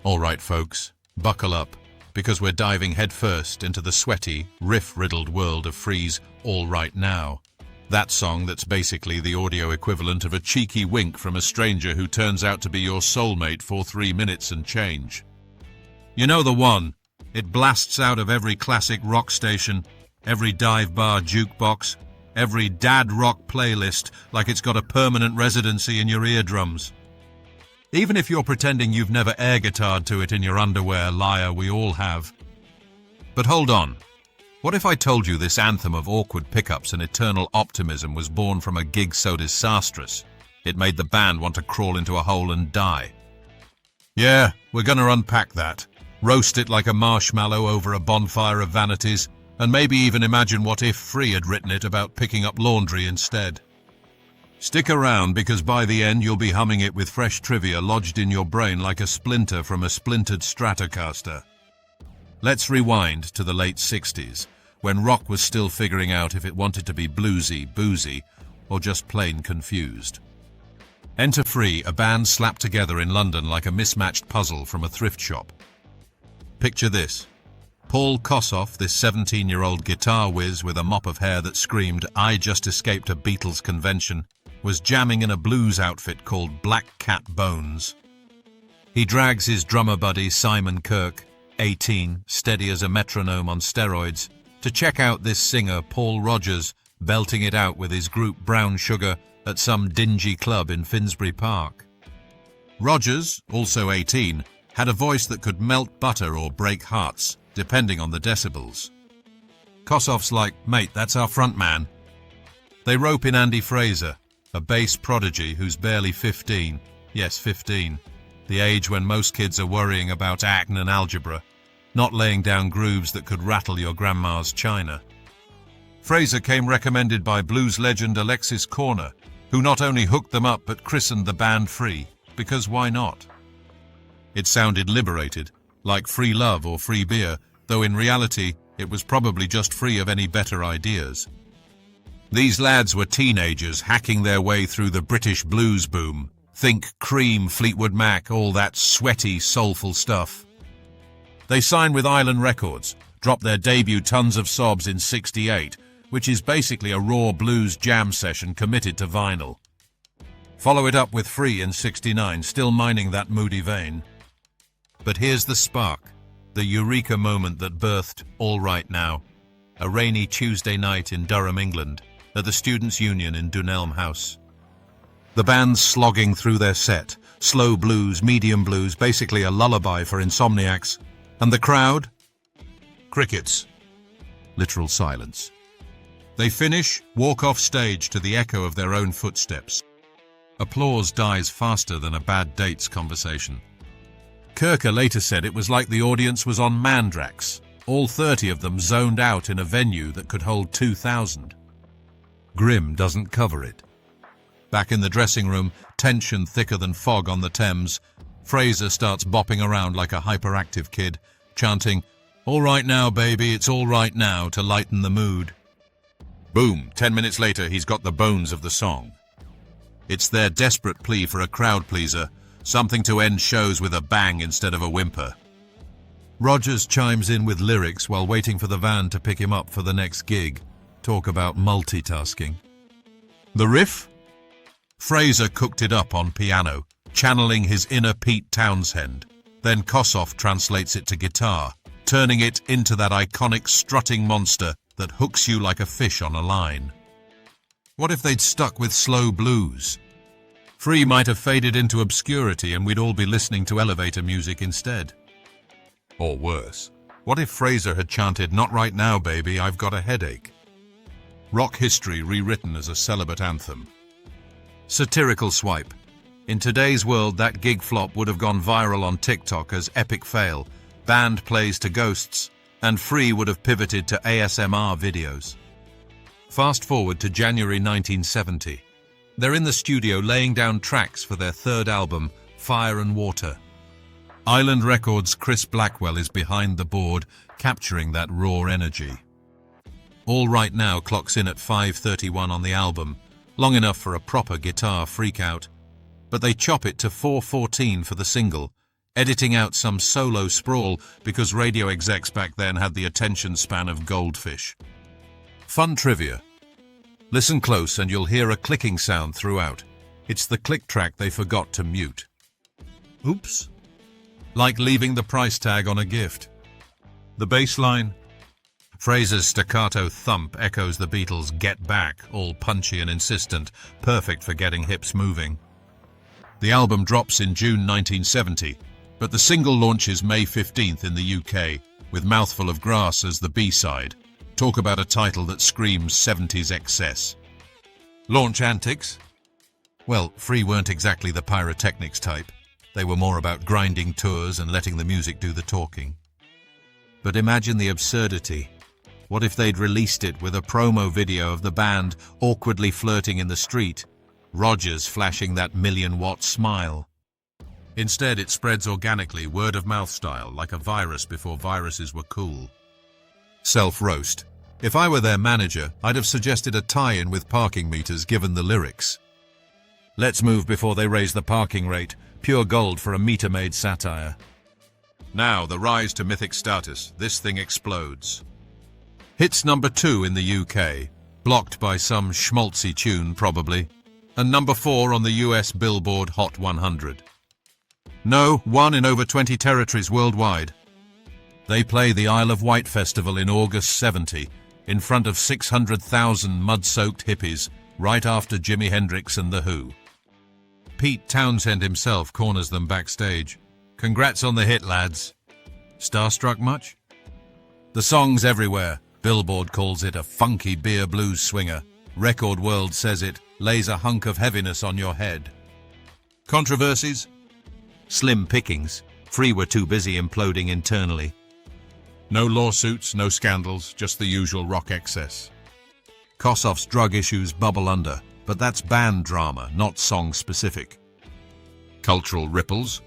Alright folks, buckle up, because we're diving headfirst into the sweaty, riff-riddled world of Free's All Right Now. That song that's basically the audio equivalent of a cheeky wink from a stranger who turns out to be your soulmate for 3 minutes and change. You know the one. It blasts out of every classic rock station, every dive bar jukebox, every dad rock playlist like it's got a permanent residency in your eardrums. Even if you're pretending you've never air guitared to it in your underwear, liar, we all have. But hold on. What if I told you this anthem of awkward pickups and eternal optimism was born from a gig so disastrous, it made the band want to crawl into a hole and die? Yeah, we're gonna unpack that, roast it like a marshmallow over a bonfire of vanities, and maybe even imagine what if Free had written it about picking up laundry instead. Stick around, because by the end you'll be humming it with fresh trivia lodged in your brain like a splinter from a splintered Stratocaster. Let's rewind to the late 60s, when rock was still figuring out if it wanted to be bluesy, boozy, or just plain confused. Enter Free, a band slapped together in London like a mismatched puzzle from a thrift shop. Picture this. Paul Kossoff, this 17-year-old guitar whiz with a mop of hair that screamed, "I just escaped a Beatles convention," was jamming in a blues outfit called Black Cat Bones. He drags his drummer buddy Simon Kirk, 18, steady as a metronome on steroids, to check out this singer Paul Rodgers belting it out with his group Brown Sugar at some dingy club in Finsbury Park. Rodgers, also 18, had a voice that could melt butter or break hearts, depending on the decibels. Kossoff's like, "Mate, that's our front man." They rope in Andy Fraser, a bass prodigy who's barely 15. Yes, 15. The age when most kids are worrying about acne and algebra, not laying down grooves that could rattle your grandma's china. Fraser came recommended by blues legend Alexis Corner, who not only hooked them up but christened the band Free, because why not? It sounded liberated, like free love or free beer, though in reality it was probably just free of any better ideas. These lads were teenagers hacking their way through the British blues boom. Think Cream, Fleetwood Mac, all that sweaty, soulful stuff. They signed with Island Records, dropped their debut Tons of Sobs in '68, which is basically a raw blues jam session committed to vinyl. Follow it up with Free in '69, still mining that moody vein. But here's the spark, the eureka moment that birthed All Right Now, a rainy Tuesday night in Durham, England, at the Students' Union in Dunelm House. The band's slogging through their set, slow blues, medium blues, basically a lullaby for insomniacs, and the crowd? Crickets. Literal silence. They finish, walk off stage to the echo of their own footsteps. Applause dies faster than a bad dates conversation. Kirker later said it was like the audience was on Mandrax, all 30 of them zoned out in a venue that could hold 2,000. Grimm doesn't cover it. Back in the dressing room, tension thicker than fog on the Thames, Fraser starts bopping around like a hyperactive kid, chanting, "All right now, baby, it's all right now," to lighten the mood. Boom, 10 minutes later he's got the bones of the song. It's their desperate plea for a crowd pleaser, something to end shows with a bang instead of a whimper. Rodgers chimes in with lyrics while waiting for the van to pick him up for the next gig. Talk about multitasking. The riff? Fraser cooked it up on piano, channeling his inner Pete Townshend. Then Kossoff translates it to guitar, turning it into that iconic strutting monster that hooks you like a fish on a line. What if they'd stuck with slow blues? Free might have faded into obscurity and we'd all be listening to elevator music instead. Or worse, what if Fraser had chanted, "Not right now, baby, I've got a headache"? Rock history rewritten as a celibate anthem. Satirical swipe. In today's world, that gig flop would have gone viral on TikTok as epic fail, band plays to ghosts, and Free would have pivoted to ASMR videos. Fast forward to January 1970. They're in the studio laying down tracks for their third album, Fire and Water. Island Records' Chris Blackwell is behind the board, capturing that raw energy. All Right Now clocks in at 5:31 on the album, long enough for a proper guitar freakout, but they chop it to 4:14 for the single, editing out some solo sprawl because radio execs back then had the attention span of goldfish. Fun trivia. Listen close and you'll hear a clicking sound throughout. It's the click track they forgot to mute. Oops. Like leaving the price tag on a gift. The bass line. Fraser's staccato thump echoes the Beatles' Get Back, all punchy and insistent, perfect for getting hips moving. The album drops in June 1970, but the single launches May 15th in the UK, with Mouthful of Grass as the B-side. Talk about a title that screams 70s excess. Launch antics? Well, Free weren't exactly the pyrotechnics type. They were more about grinding tours and letting the music do the talking. But imagine the absurdity. What if they'd released it with a promo video of the band awkwardly flirting in the street, Rogers flashing that million-watt smile? Instead, it spreads organically, word-of-mouth style, like a virus before viruses were cool. Self-roast. If I were their manager, I'd have suggested a tie-in with parking meters given the lyrics. Let's move before they raise the parking rate. Pure gold for a meter-made satire. Now, the rise to mythic status. This thing explodes. Hits number 2 in the UK, blocked by some schmaltzy tune probably, and number 4 on the US Billboard Hot 100. No, 1 in over 20 territories worldwide. They play the Isle of Wight Festival in August 70, in front of 600,000 mud-soaked hippies, right after Jimi Hendrix and The Who. Pete Townshend himself corners them backstage. Congrats on the hit, lads. Starstruck much? The song's everywhere. Billboard calls it a funky beer blues swinger. Record World says it lays a hunk of heaviness on your head. Controversies? Slim pickings. Free were too busy imploding internally. No lawsuits, no scandals, just the usual rock excess. Kossoff's drug issues bubble under, but that's band drama, not song-specific. Cultural ripples?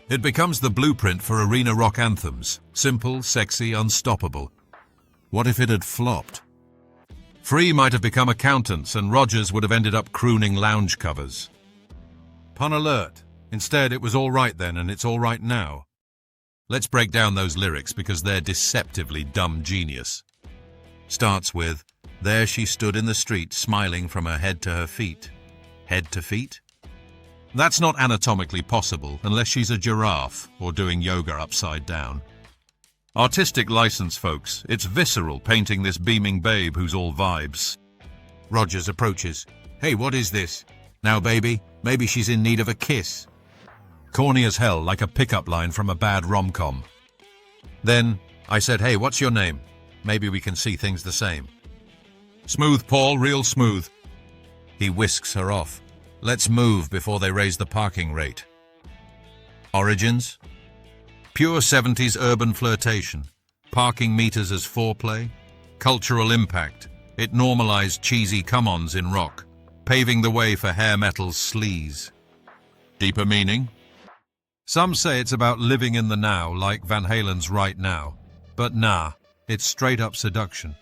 It becomes the blueprint for arena rock anthems. Simple, sexy, unstoppable. What if it had flopped? Free might have become accountants and Rogers would have ended up crooning lounge covers. Pun alert. Instead, it was all right then and it's all right now. Let's break down those lyrics because they're deceptively dumb genius. Starts with, there she stood in the street, smiling from her head to her feet. Head to feet? That's not anatomically possible unless she's a giraffe or doing yoga upside down. Artistic license, folks. It's visceral, painting this beaming babe who's all vibes. Rogers approaches. Hey, what is this? Now, baby, maybe she's in need of a kiss. Corny as hell, like a pickup line from a bad rom-com. Then, I said, hey, what's your name? Maybe we can see things the same. Smooth, Paul, real smooth. He whisks her off. Let's move before they raise the parking rate. Origins? Pure 70s urban flirtation. Parking meters as foreplay. Cultural impact. It normalized cheesy come-ons in rock, paving the way for hair metal's sleaze. Deeper meaning? Some say it's about living in the now, like Van Halen's Right Now. But nah, it's straight-up seduction.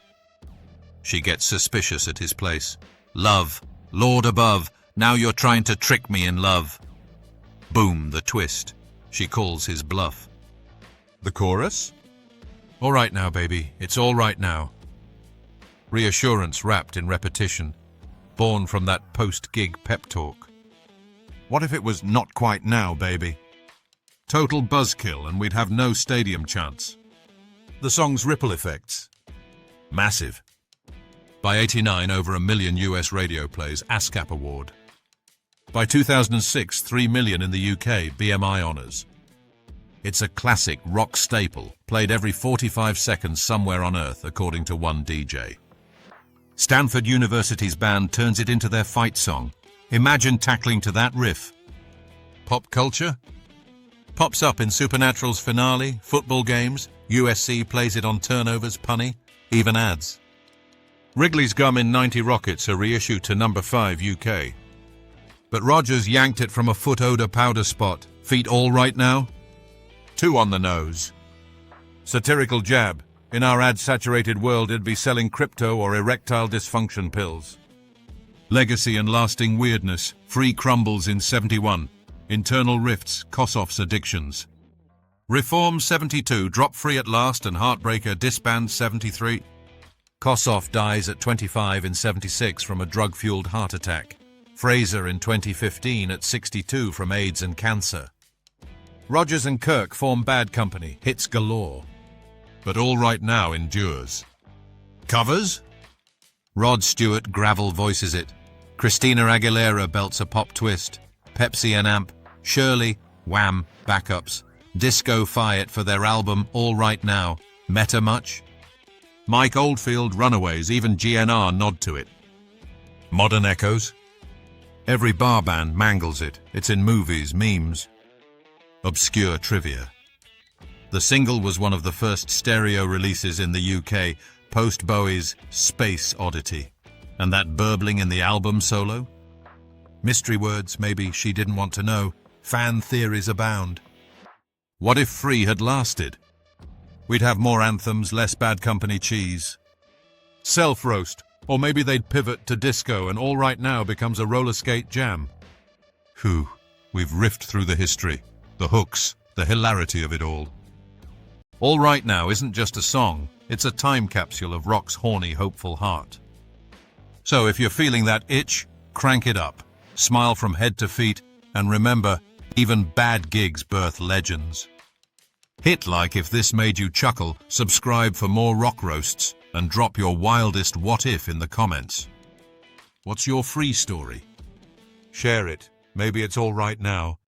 She gets suspicious at his place. Love, Lord above, now you're trying to trick me in love. Boom, the twist. She calls his bluff. The chorus? All right now, baby, it's all right now. Reassurance wrapped in repetition, born from that post-gig pep talk. What if it was not quite now, baby? Total buzzkill and we'd have no stadium chance. The song's ripple effects. Massive. By '89, over 1 million US radio plays, ASCAP award. By 2006, 3 million in the UK, BMI honours. It's a classic rock staple, played every 45 seconds somewhere on Earth, according to one DJ. Stanford University's band turns it into their fight song. Imagine tackling to that riff. Pop culture? Pops up in Supernatural's finale, football games, USC plays it on turnovers, punny, even ads. Wrigley's Gum in 90 Rockets, a reissue to number 5 UK. But Rogers yanked it from a foot odor powder spot. Feet all right now? 2 on the nose. Satirical jab. In our ad-saturated world, it'd be selling crypto or erectile dysfunction pills. Legacy and lasting weirdness. Free crumbles in 71. Internal rifts, Kossoff's addictions. Reform 72, drop free at last, and Heartbreaker disband 73. Kossoff dies at 25 in 76 from a drug-fueled heart attack. Fraser in 2015 at 62 from AIDS and cancer. Rodgers and Kirk form bad company, hits galore. But All Right Now endures. Covers? Rod Stewart gravel voices it. Christina Aguilera belts a pop twist. Pepsi and Amp, Shirley, Wham, backups. Disco Fiat for their album All Right Now. Meta much? Mike Oldfield, Runaways, even GNR nod to it. Modern echoes? Every bar band mangles it. It's in movies, memes. Obscure trivia. The single was one of the first stereo releases in the UK, post Bowie's Space Oddity. And that burbling in the album solo? Mystery words maybe she didn't want to know. Fan theories abound. What if Free had lasted? We'd have more anthems, less Bad Company cheese. Self-roast, or maybe they'd pivot to disco and All Right Now becomes a roller skate jam. Whew, we've riffed through the history, the hooks, the hilarity of it all. All Right Now isn't just a song, it's a time capsule of rock's horny, hopeful heart. So if you're feeling that itch, crank it up, smile from head to feet, and remember, even bad gigs birth legends. Hit like if this made you chuckle, subscribe for more rock roasts, and drop your wildest what if in the comments. What's your free story? Share it. Maybe it's all right now.